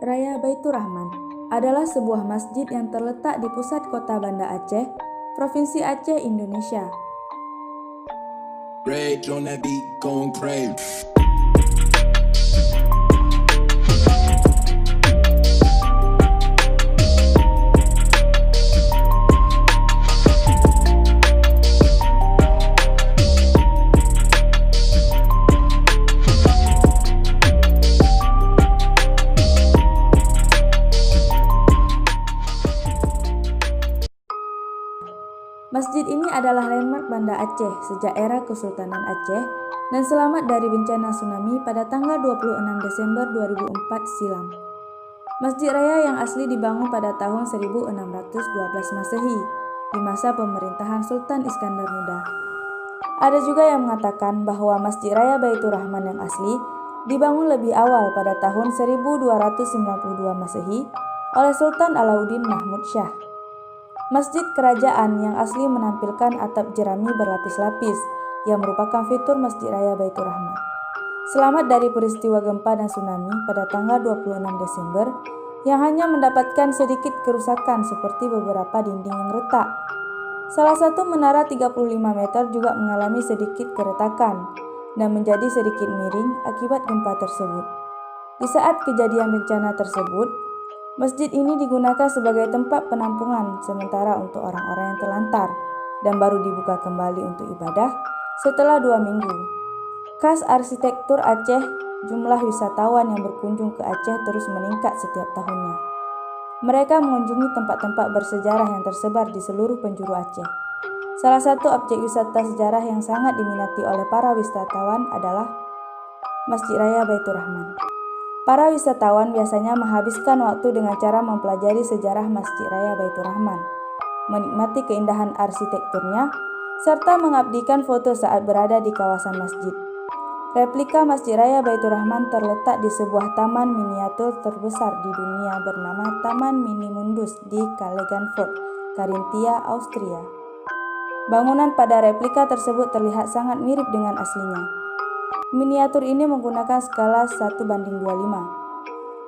Raya Baitur Rahman adalah sebuah masjid yang terletak di pusat kota Banda Aceh, Provinsi Aceh, Indonesia. Rage on that beat, going crazy. Masjid ini adalah landmark Banda Aceh sejak era Kesultanan Aceh dan selamat dari bencana tsunami pada tanggal 26 Desember 2004 silam. Masjid Raya yang asli dibangun pada tahun 1612 Masehi di masa pemerintahan Sultan Iskandar Muda. Ada juga yang mengatakan bahwa Masjid Raya Baitur Rahman yang asli dibangun lebih awal pada tahun 1292 Masehi oleh Sultan Alauddin Mahmud Shah. Masjid kerajaan yang asli menampilkan atap jerami berlapis-lapis yang merupakan fitur Masjid Raya Baitur Rahman. Selamat dari peristiwa gempa dan tsunami pada tanggal 26 Desember yang hanya mendapatkan sedikit kerusakan seperti beberapa dinding yang retak. Salah satu menara 35 meter juga mengalami sedikit keretakan dan menjadi sedikit miring akibat gempa tersebut. Di saat kejadian bencana tersebut, masjid ini digunakan sebagai tempat penampungan sementara untuk orang-orang yang terlantar dan baru dibuka kembali untuk ibadah setelah 2 minggu. Khas arsitektur Aceh, jumlah wisatawan yang berkunjung ke Aceh terus meningkat setiap tahunnya. Mereka mengunjungi tempat-tempat bersejarah yang tersebar di seluruh penjuru Aceh. Salah satu objek wisata sejarah yang sangat diminati oleh para wisatawan adalah Masjid Raya Baitur Rahman. Para wisatawan biasanya menghabiskan waktu dengan cara mempelajari sejarah Masjid Raya Baitur Rahman, menikmati keindahan arsitekturnya, serta mengabdikan foto saat berada di kawasan masjid. Replika Masjid Raya Baitur Rahman terletak di sebuah taman miniatur terbesar di dunia bernama Taman Mini Mundus di Klagenfurt, Carinthia, Austria. Bangunan pada replika tersebut terlihat sangat mirip dengan aslinya. Miniatur ini menggunakan skala 1:25.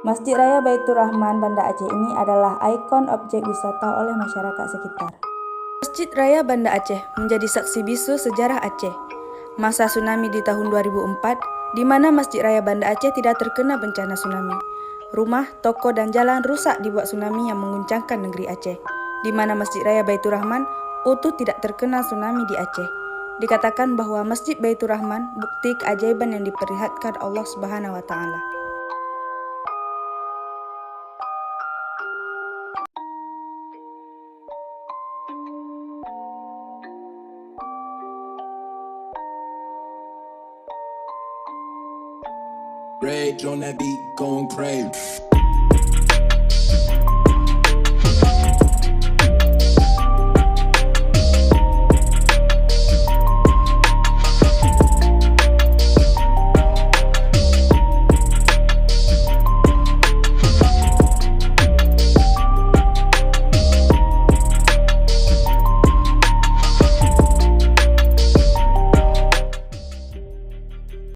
Masjid Raya Baitur Rahman Banda Aceh ini adalah ikon objek wisata oleh masyarakat sekitar. Masjid Raya Banda Aceh menjadi saksi bisu sejarah Aceh. Masa tsunami di tahun 2004, di mana Masjid Raya Banda Aceh tidak terkena bencana tsunami. Rumah, toko, dan jalan rusak dibuat tsunami yang mengguncangkan negeri Aceh, di mana Masjid Raya Baitur Rahman utuh tidak terkena tsunami di Aceh. Dikatakan bahwa Masjid Baitur Rahman bukti keajaiban yang diperlihatkan Allah Subhanahu wa Ta'ala. Rage on that beat, going crazy.